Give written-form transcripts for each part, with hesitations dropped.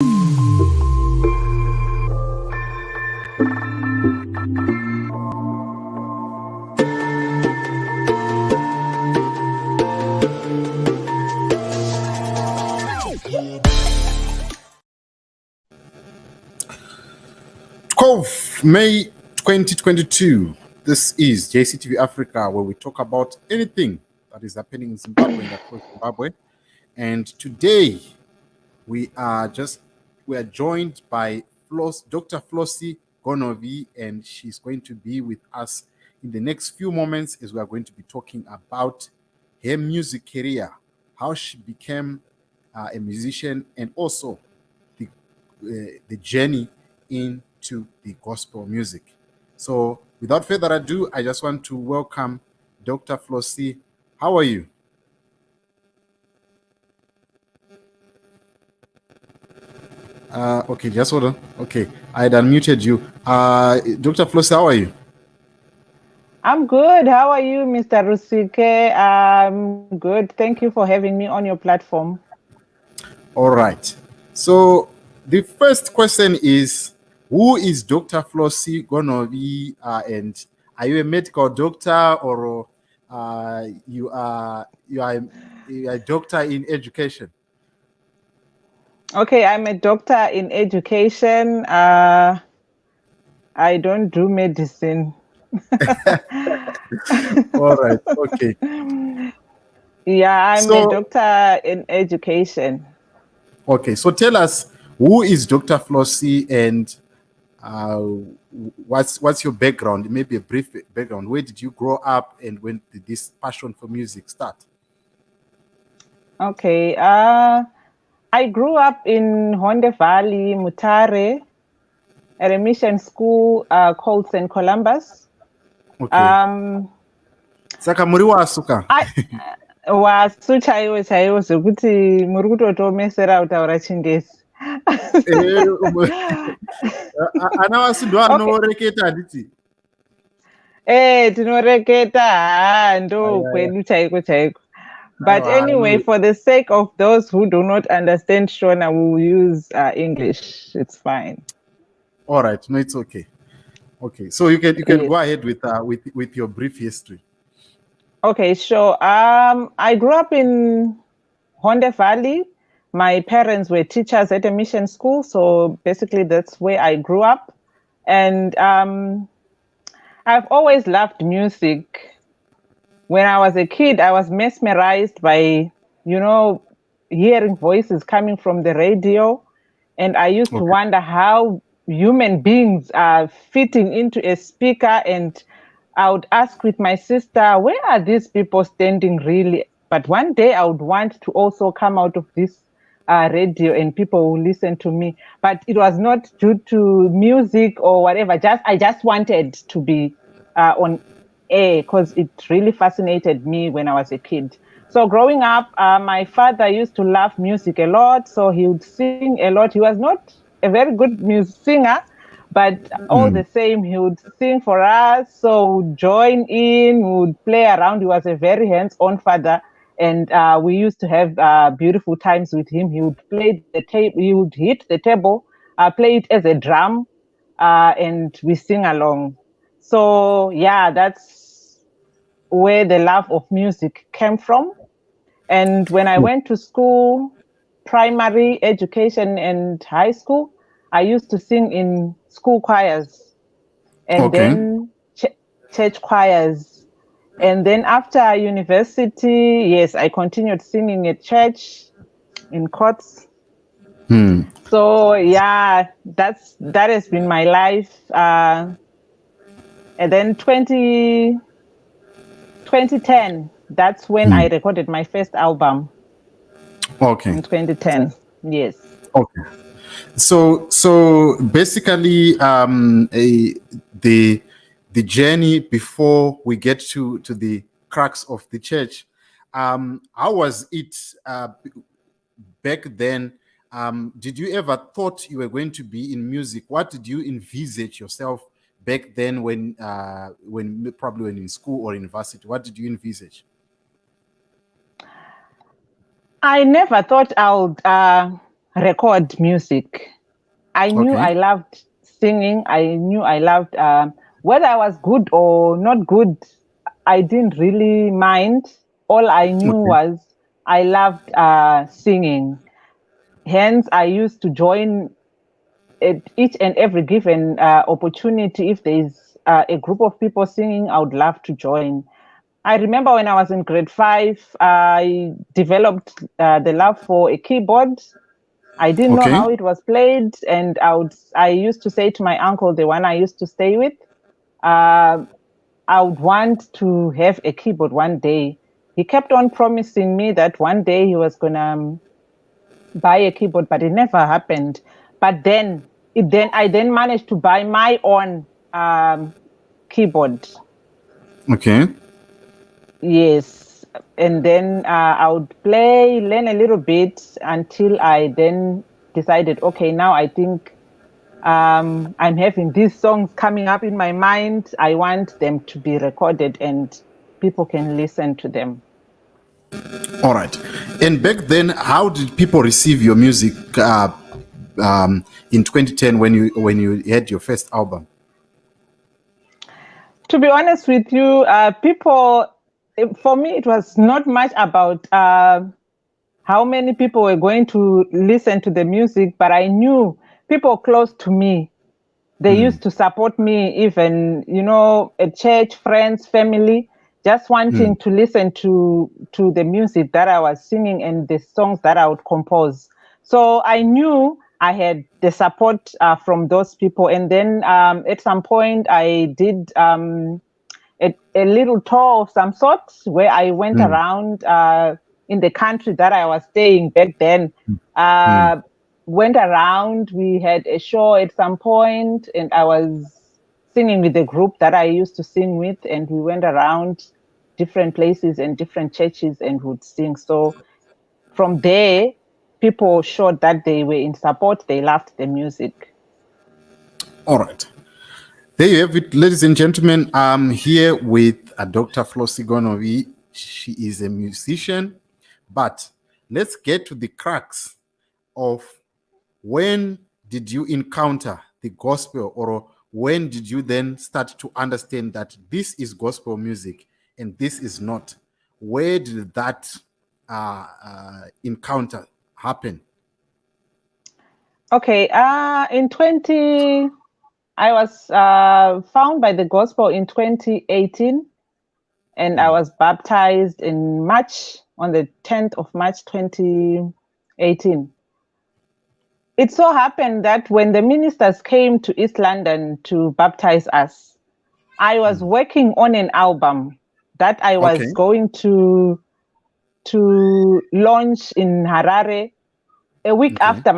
May 2022. This is JCTV Africa, where we talk about anything that is happening in Zimbabwe and across Zimbabwe. And today we are joined by Dr. Flossie Gonhovi, and she's going to be with us in the next few moments as we are going to be talking about her music career, how she became a musician, and also the journey into the gospel music. So without further ado, I just want to welcome Dr. Flossie. How are you? Okay, just hold on. Okay, I had unmuted you. Dr. Flossie, how are you? I'm good. How are you, Mr. Rusike? I'm good. Thank you for having me on your platform. All right. So the first question is, who is Dr. Flossie Gonhovi, and are you a medical doctor, or you are a doctor in education? Okay, I'm a doctor in education. I don't do medicine. All right. Okay. Yeah, I'm a doctor in education. Okay, so tell us, who is Dr. Flossie, and what's your background? Maybe a brief background. Where did you grow up, and when did this passion for music start? Okay, I grew up in Honde Valley, Mutare, at a mission school called St. Columbus. Okay. Saka muri wasuka. Wasu chaiwo chaiwo zvekuti muri kutotomesera kutaura chingezi. Ana wasu ndo anoreketa handiti? Tinoreketa ndo kwedu chaiko chaiko. But anyway, for the sake of those who do not understand Shona, we'll use English. It's fine. All right, no, it's okay. Okay, so you can go ahead with your brief history. Okay, sure. I grew up in Honde Valley. My parents were teachers at a mission school, so basically that's where I grew up. And I've always loved music. When I was a kid, I was mesmerized by, hearing voices coming from the radio. And I used to wonder how human beings are fitting into a speaker. And I would ask with my sister, where are these people standing really? But one day I would want to also come out of this radio and people will listen to me. But it was not due to music or whatever. I just wanted to be on air because it really fascinated me when I was a kid. So growing up, my father used to love music a lot. So he would sing a lot. He was not a very good singer, but all the same, he would sing for us. So we'd join in, we would play around. He was a very hands-on father. And we used to have beautiful times with him. He would play the table, he would hit the table, play it as a drum, and we sing along. So yeah, that's where the love of music came from. And when I went to school, primary education and high school, I used to sing in school choirs and then church choirs. And then after university, yes, I continued singing at church in courts. So yeah, that has been my life. And then 2010, that's when I recorded my first album. Okay. In 2010, yes. Okay. So basically, the journey before we get to the crux of the church, how was it back then? Did you ever thought you were going to be in music? What did you envisage yourself back then when probably when in school or university? What did you envisage? I never thought I would record music. I knew Okay. I loved singing. I knew I loved whether I was good or not good. I didn't really mind. All I knew Okay. was I loved singing. Hence, I used to join at each and every given opportunity. If there's a group of people singing, I would love to join. I remember when I was in grade 5, I developed the love for a keyboard. I didn't know Okay. how it was played, and I used to say to my uncle, the one I used to stay with, uh, I would want to have a keyboard one day. He kept on promising me that one day he was gonna buy a keyboard, but it never happened. But then I then managed to buy my own keyboard. Okay. Yes. And then I would play, learn a little bit until I then decided, okay, now I think I'm having these songs coming up in my mind. I want them to be recorded and people can listen to them. All right. And back then, how did people receive your music in 2010 when you had your first album? To be honest with you, for me, it was not much about how many people were going to listen to the music, but I knew people close to me. They used to support me, even, at church, friends, family, just wanting to listen to the music that I was singing and the songs that I would compose. So I knew I had the support from those people. And then at some point, I did a little tour of some sort where I went around in the country that I was staying back then. Uh, Went around. We had a show at some point, and I was singing with the group that I used to sing with, and we went around different places and different churches and would sing. So from there, people showed that they were in support. They loved the music. All right. There you have it, ladies and gentlemen. I'm here with Dr. Flossie Gonhovi. She is a musician, but let's get to the crux of when did you encounter the gospel, or when did you then start to understand that this is gospel music and this is not? Where did that encounter happen? Okay, I was found by the gospel in 2018, and I was baptized in March, on the 10th of March 2018. It so happened that when the ministers came to East London to baptize us, I was working on an album that I was Okay. going to launch in Harare a week Okay. after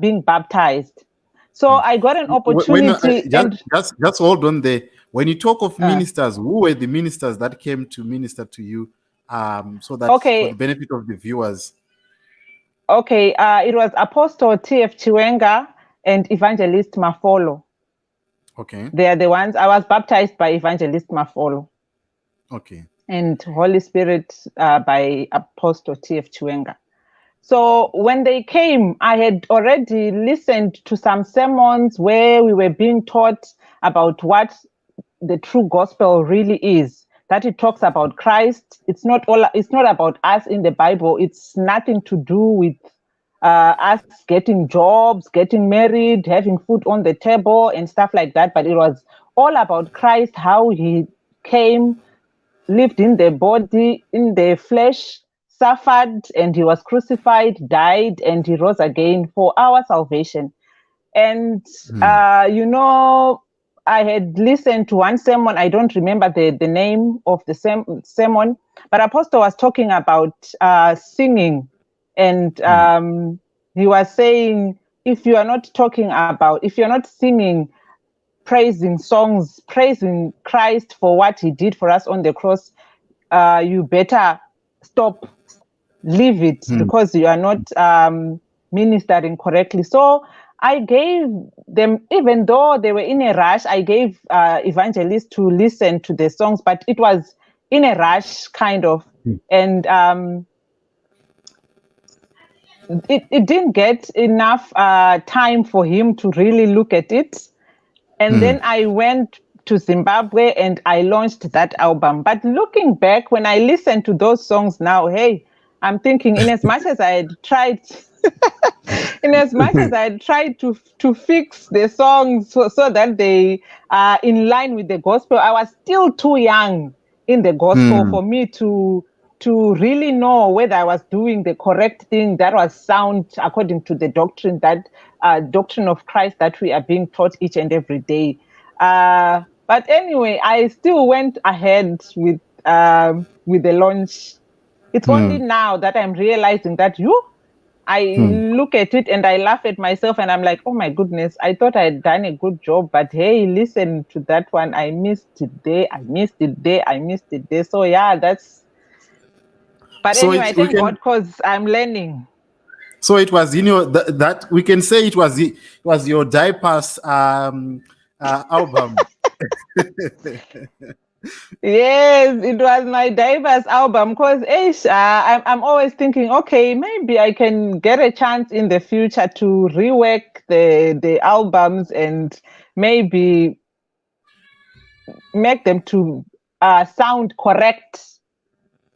being baptized. So I got an When opportunity, and just hold on there. When you talk of ministers, who were the ministers that came to minister to you? So that for the okay, benefit of the viewers. okay, it was Apostle T.F. Chiwenga and Evangelist Mafolo. Okay. They are the ones. I was baptized by Evangelist Mafolo. Okay. And Holy Spirit by Apostle T.F. Chiwenga. So when they came, I had already listened to some sermons where we were being taught about what the true gospel really is. That it talks about Christ. It's not about us in the Bible. It's nothing to do with us getting jobs, getting married, having food on the table and stuff like that. But it was all about Christ, how he came, lived in the body, in the flesh, suffered, and he was crucified, died, and he rose again for our salvation. And, I had listened to one sermon. I don't remember the name of the sermon, but Apostle was talking about singing. And he was saying, if you're not singing praising songs, praising Christ for what he did for us on the cross, you better stop, leave it, because you are not ministering correctly. So I gave them, even though they were in a rush, I gave evangelists to listen to the songs, but it was in a rush kind of. And it didn't get enough time for him to really look at it. And then I went to Zimbabwe and I launched that album. But looking back, when I listen to those songs now, hey, I'm thinking, in as much as I had tried, to fix the songs so that they are in line with the gospel, I was still too young in the gospel for me to really know whether I was doing the correct thing that was sound according to the doctrine doctrine of Christ that we are being taught each and every day. But anyway, I still went ahead with the launch. It's only now that I'm realizing that I look at it and I laugh at myself and I'm like, oh my goodness, I thought I had done a good job, but hey, listen to that one. I missed it there. I missed it there. So yeah, that's. But So anyway, thank God because I'm learning. So it was that we can say it was your diapers album. Yes, it was my diverse album because I'm always thinking, okay, maybe I can get a chance in the future to rework the albums and maybe make them to sound correct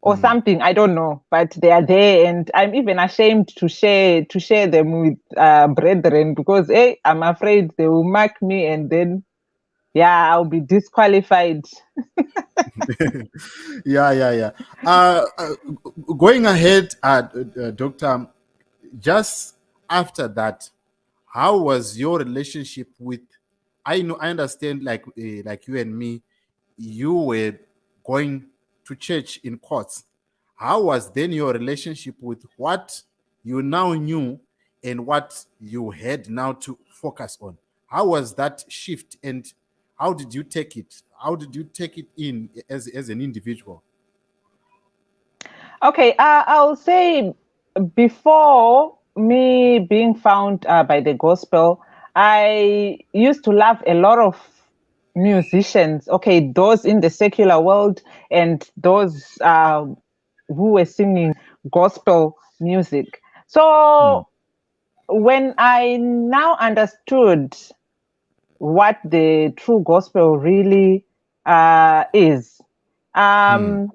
or something. I don't know, but they are there, and I'm even ashamed to share them with brethren because I'm afraid they will mark me and then I'll be disqualified. Yeah. Going ahead, Doctor, just after that, how was your relationship with? I understand, like you and me, you were going to church in courts. How was then your relationship with what you now knew and what you had now to focus on? How was that shift, and how did you take it? How did you take it in as an individual? Okay, I'll say before me being found by the gospel, I used to love a lot of musicians. Okay, those in the secular world and those who were singing gospel music. So when I now understood what the true gospel really is, I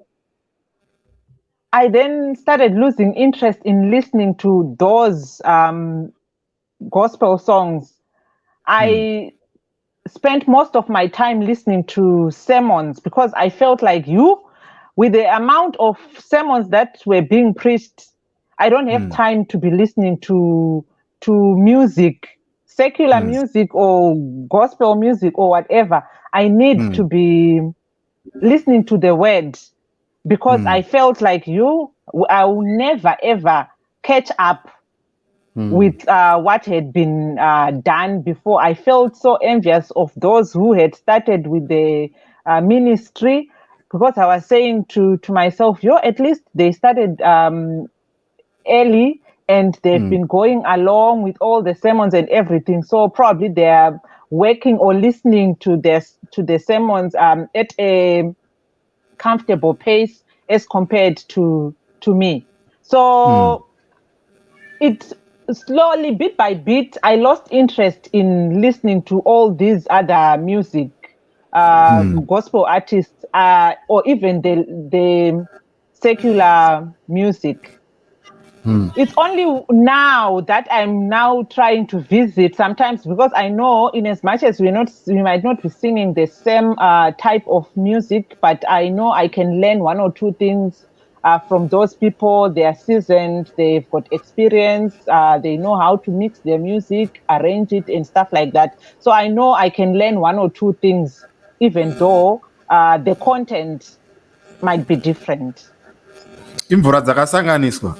then started losing interest in listening to those gospel songs. I spent most of my time listening to sermons because I felt like with the amount of sermons that were being preached, I don't have time to be listening to music, secular music or gospel music or whatever. I need to be listening to the word because I felt like I will never ever catch up with what had been done before. I felt so envious of those who had started with the ministry because I was saying to myself, at least they started early and they've been going along with all the sermons and everything. So probably they are working or listening to the sermons at a comfortable pace as compared to me. So it slowly, bit by bit, I lost interest in listening to all these other music, gospel artists, or even the secular music. It's only now that I'm now trying to visit sometimes because I know in as much as we might not be singing the same type of music, but I know I can learn one or two things from those people. They are seasoned, they've got experience, they know how to mix their music, arrange it and stuff like that. So I know I can learn one or two things, even though the content might be different. Imvura dzakasanganiswa.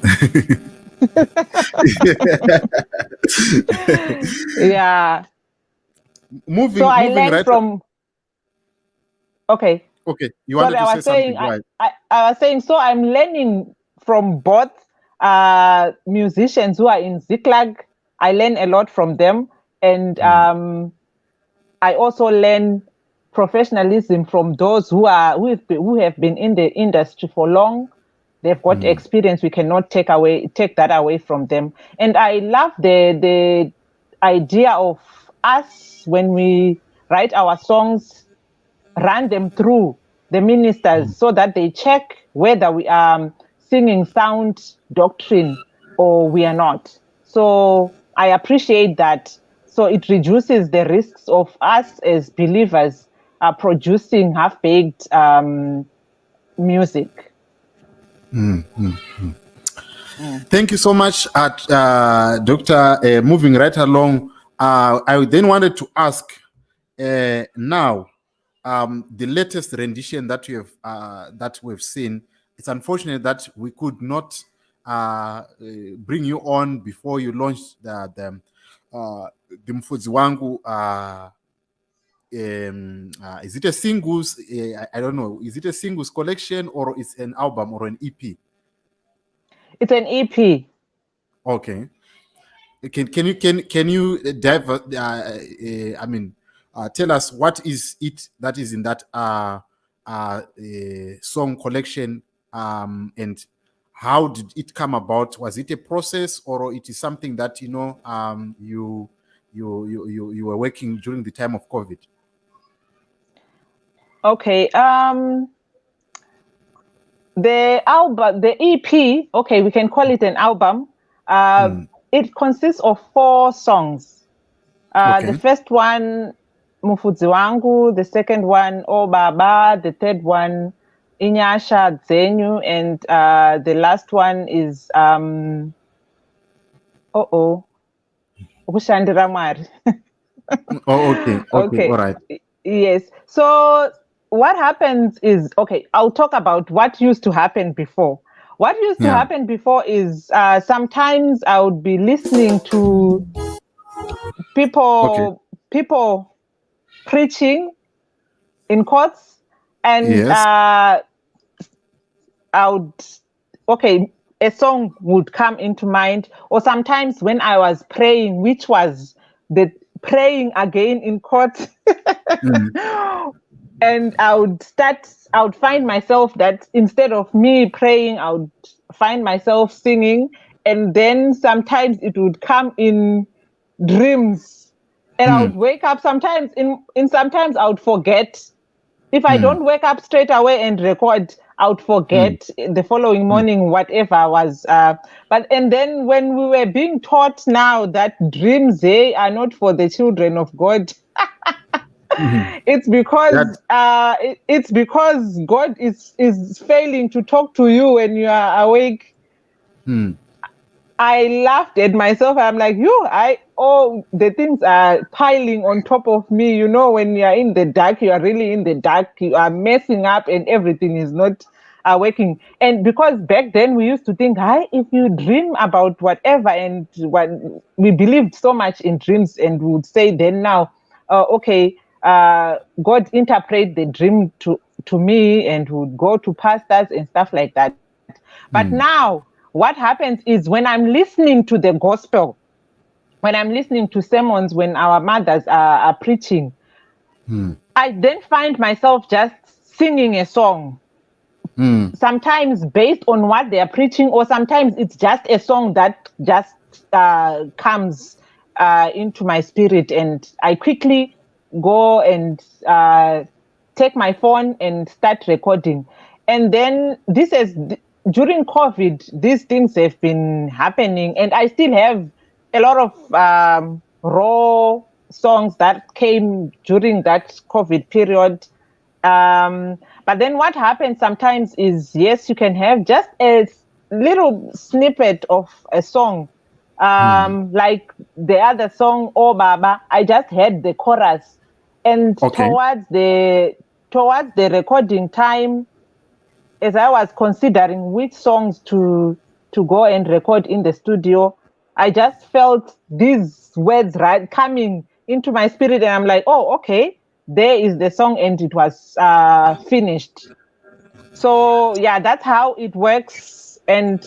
Yeah. Moving I learned right from. Okay. Okay, you wanted to say something, right? I was saying, so I'm learning from both musicians who are in Ziklag. I learn a lot from them, and I also learn professionalism from those who have been in the industry for long. They've got experience. We cannot take that away from them. And I love the idea of us, when we write our songs, run them through the ministers so that they check whether we are singing sound doctrine or we are not. So I appreciate that. So it reduces the risks of us as believers producing half-baked music. Thank you so much, Doctor. Moving right along, I then wanted to ask now, the latest rendition that we've seen. It's unfortunate that we could not bring you on before you launched the Mufudzi Wangu. Is it a singles? I don't know. Is it a singles collection or it's an album or an EP? It's an EP. Okay. Can you dive? Tell us what is it that is in that song collection, and how did it come about? Was it a process, or it is something that you were working during the time of COVID? Okay. The album, the EP, okay, we can call it an album. It consists of 4 songs. The first one, Mufudzi Wangu, the second one, O Baba, the third one, Inyasha Zenyu, and the last one is Kushandira Mari. Okay, all right. Yes. So what happens is, okay, I'll talk about what used to happen before. What used to happen before is sometimes I would be listening to people preaching in courts, and a song would come into mind, or sometimes when I was praying, which was the praying again in court, and I would find myself that instead of me praying, I would find myself singing, and then sometimes it would come in dreams, and I would wake up sometimes sometimes I would forget. If I don't wake up straight away and record, I would forget the following morning whatever was. And then when we were being taught now that dreams, they are not for the children of God. It's because God is failing to talk to you when you are awake. I laughed at myself. I'm like, the things are piling on top of me. You know, when you are in the dark, you are really in the dark. You are messing up, and everything is not working. And because back then we used to think, if you dream about whatever, and we believed so much in dreams, and we would say then now, God interpret the dream to me, and would go to pastors and stuff like that. But now, what happens is when I'm listening to the gospel, when I'm listening to sermons, when our mothers are preaching, I then find myself just singing a song. Sometimes based on what they are preaching, or sometimes it's just a song that just comes into my spirit, and I quickly go and take my phone and start recording. And then during COVID, these things have been happening, and I still have a lot of raw songs that came during that COVID period. But then what happens sometimes is, yes, you can have just a little snippet of a song. Like the other song, Oh Baba, I just had the chorus. And towards the recording time, as I was considering which songs to go and record in the studio, I just felt these words coming into my spirit, and I'm like, there is the song, and it was finished. So yeah, that's how it works. And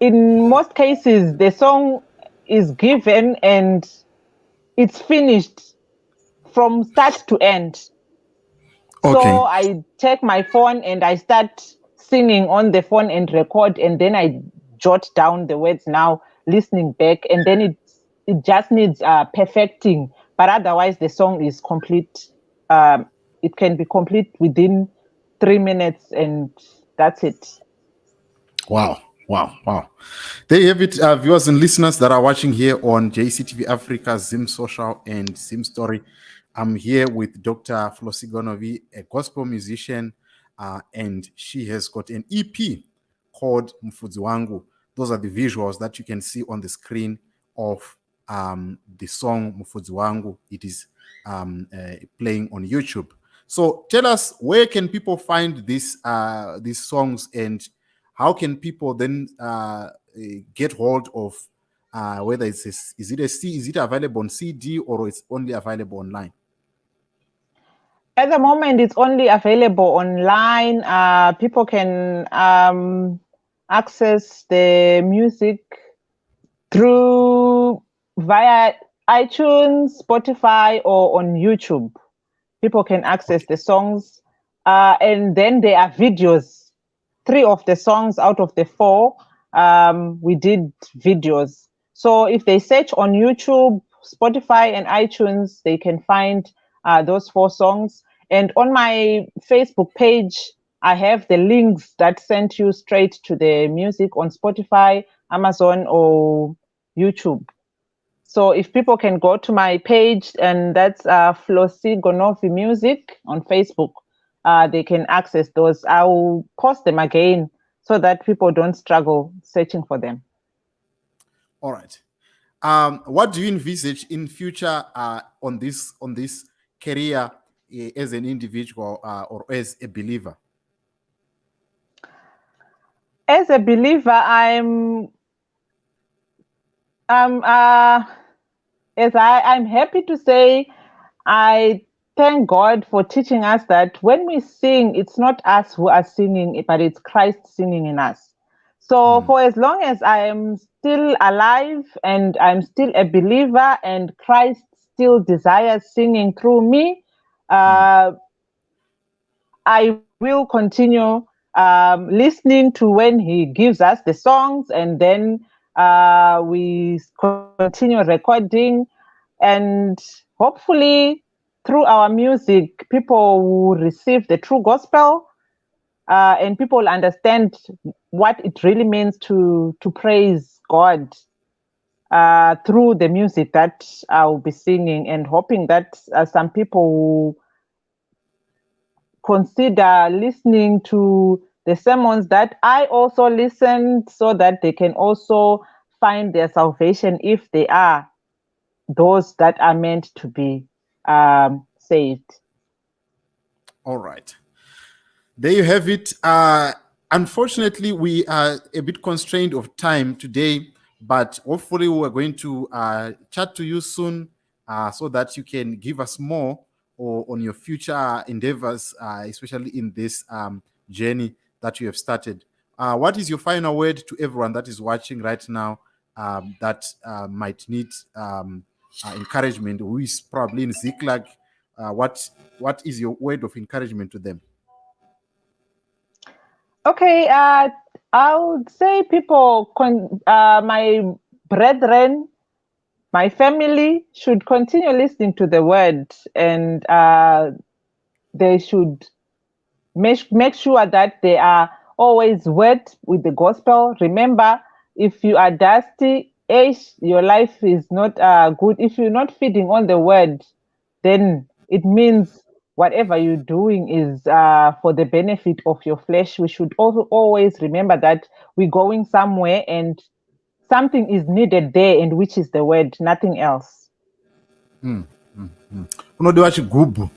in most cases, the song is given and it's finished from start to end. So I take my phone and I start singing on the phone and record, and then I jot down the words now, listening back, and then it just needs perfecting. But otherwise, the song is complete. It can be complete within 3 minutes, and that's it. Wow. There you have it, viewers and listeners that are watching here on JCTV Africa, Zim Social, and Zim Story. I'm here with Dr. Flossie Gonhovi, a gospel musician, and she has got an EP called Mufudzi Wangu. Those are the visuals that you can see on the screen of the song Mufudzi Wangu. It is playing on YouTube. So tell us, where can people find these songs, and how can people then get hold of whether is it available on CD or it's only available online? At the moment, it's only available online. People can access the music via iTunes, Spotify, or on YouTube. People can access the songs, and then there are videos. 3 of the songs out of the 4, we did videos. So if they search on YouTube, Spotify, and iTunes, they can find those 4 songs. And on my Facebook page, I have the links that send you straight to the music on Spotify, Amazon, or YouTube. So if people can go to my page, and that's Flossie Gonhovi Music on Facebook, they can access those. I'll post them again so that people don't struggle searching for them. All right. What do you envisage in future on this career as an individual or as a believer? As a believer, I'm happy to say I thank God for teaching us that when we sing, it's not us who are singing, but it's Christ singing in us. So for as long as I am still alive and I'm still a believer and Christ still desires singing through me, I will continue listening to when he gives us the songs, and then we continue recording, and hopefully through our music, people will receive the true gospel, and people understand what it really means to praise God through the music that I will be singing, and hoping that some people will consider listening to the sermons that I also listened, so that they can also find their salvation if they are those that are meant to be saved. All right. There you have it. Unfortunately, we are a bit constrained of time today, but hopefully we're going to chat to you soon so that you can give us more on your future endeavors, especially in this journey that you have started. What is your final word to everyone that is watching right now that might need encouragement, who is probably in Ziklag? What is your word of encouragement to them? Okay, I would say people, my brethren, my family should continue listening to the word, and they should make sure that they are always wet with the gospel. Remember, if you are dusty, your life is not good. If you're not feeding on the word, then it means whatever you're doing is for the benefit of your flesh. We should also always remember that we're going somewhere and something is needed there, and which is the word, nothing else. Unodiwa chigubu.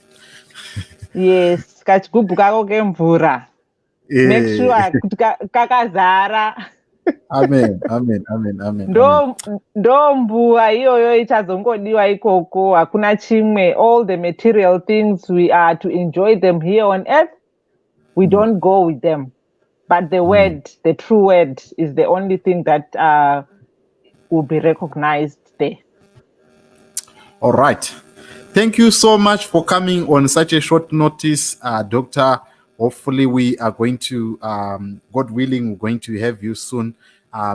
Yes, kachigubhu kako kemvura. Make sure kuti kakazara. Amen. Ndo mbuwa iyoyo ichazongodiwa ikoko, hakuna chimwe. All the material things, we are to enjoy them here on earth. We don't go with them. But the word, the true word, is the only thing that will be recognized there. All right. Thank you so much for coming on such a short notice, Dr. Hopefully, we are going to, God willing, we're going to have you soon,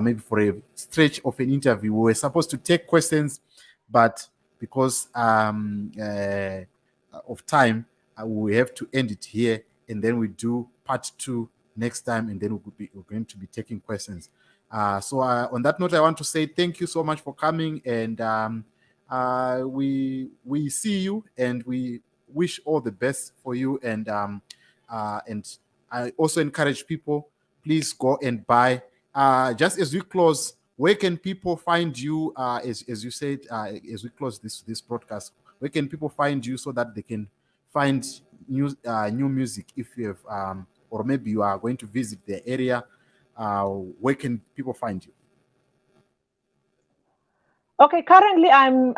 maybe for a stretch of an interview. We were supposed to take questions, but because of time, we have to end it here, and then we do part 2 next time, and then we're going to be taking questions. So on that note, I want to say thank you so much for coming, and we see you, and we wish all the best for you, and I also encourage people, please go and buy. Just as we close, where can people find you? As you said, as we close this broadcast, where can people find you so that they can find new music? If you have, or maybe you are going to visit the area, where can people find you? Okay, currently I'm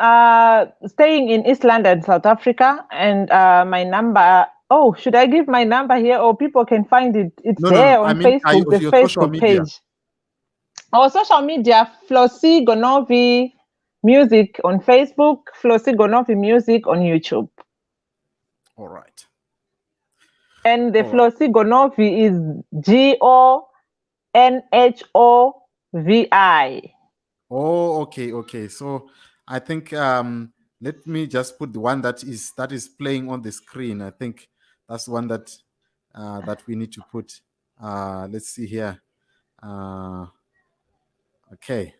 staying in East London, South Africa, and my number. Oh, should I give my number here, or people can find it? It's there No. on I mean, Facebook, the your social Facebook media. page. Our social media: Flossie Gonhovi Music on Facebook, Flossie Gonhovi Music on YouTube. All right. And the Flossie Gonhovi is GONHOVI. Oh, okay. So I think let me just put the one that is playing on the screen. I think that's one that we need to put. Let's see here. Okay.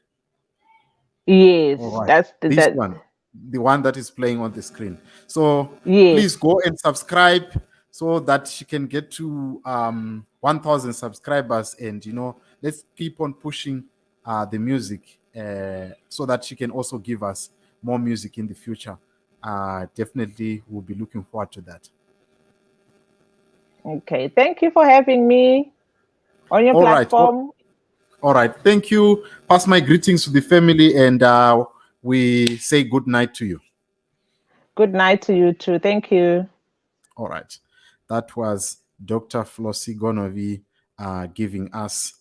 Yes, All right. that's This one, the one that is playing on the screen. So yes. Please go and subscribe so that she can get to 1,000 subscribers, and let's keep on pushing the music so that she can also give us more music in the future. Definitely, we'll be looking forward to that. Okay, thank you for having me on your platform. All right, thank you. Pass my greetings to the family, and we say good night to you. Good night to you too. Thank you. All right. That was Dr. Flossie Gonhovi giving us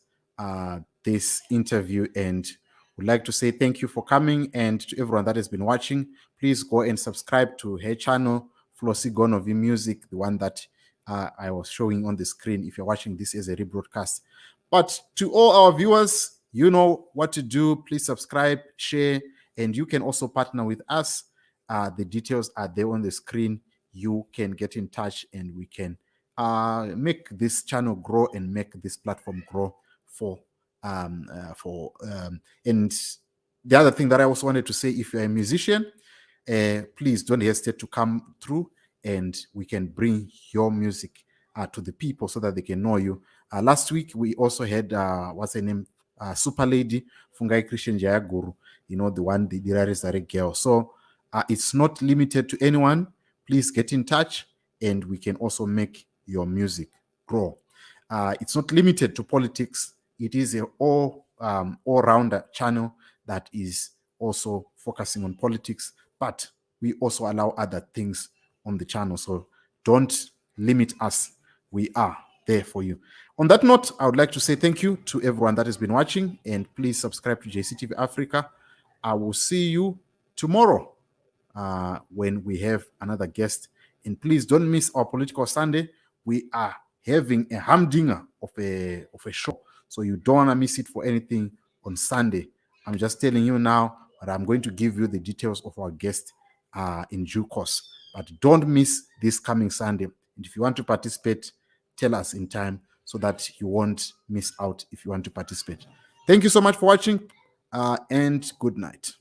this interview, and would like to say thank you for coming, and to everyone that has been watching, please go and subscribe to her channel, Flossie Gonhovi Music, the one that I was showing on the screen if you're watching this as a rebroadcast. But to all our viewers, you know what to do. Please subscribe, share, and you can also partner with us. The details are there on the screen. You can get in touch, and we can make this channel grow and make this platform grow and the other thing that I also wanted to say, if you're a musician, please don't hesitate to come through, and we can bring your music to the people so that they can know you. Last week we also had what's her name, Super Lady Fungai Christian Jayaguru, the one, the Dirare girl. So it's not limited to anyone. Please get in touch, and we can also make your music grow. It's not limited to politics. It is an all-rounder channel that is also focusing on politics, but we also allow other things on the channel. So don't limit us. We are there for you. On that note, I would like to say thank you to everyone that has been watching, and please subscribe to JCTV Africa. I will see you tomorrow when we have another guest. And please don't miss our Political Sunday. We are having a humdinger of a show, so you don't want to miss it for anything on Sunday. I'm just telling you now, but I'm going to give you the details of our guest in due course. But don't miss this coming Sunday. And if you want to participate, tell us in time so that you won't miss out if you want to participate. Thank you so much for watching, and good night.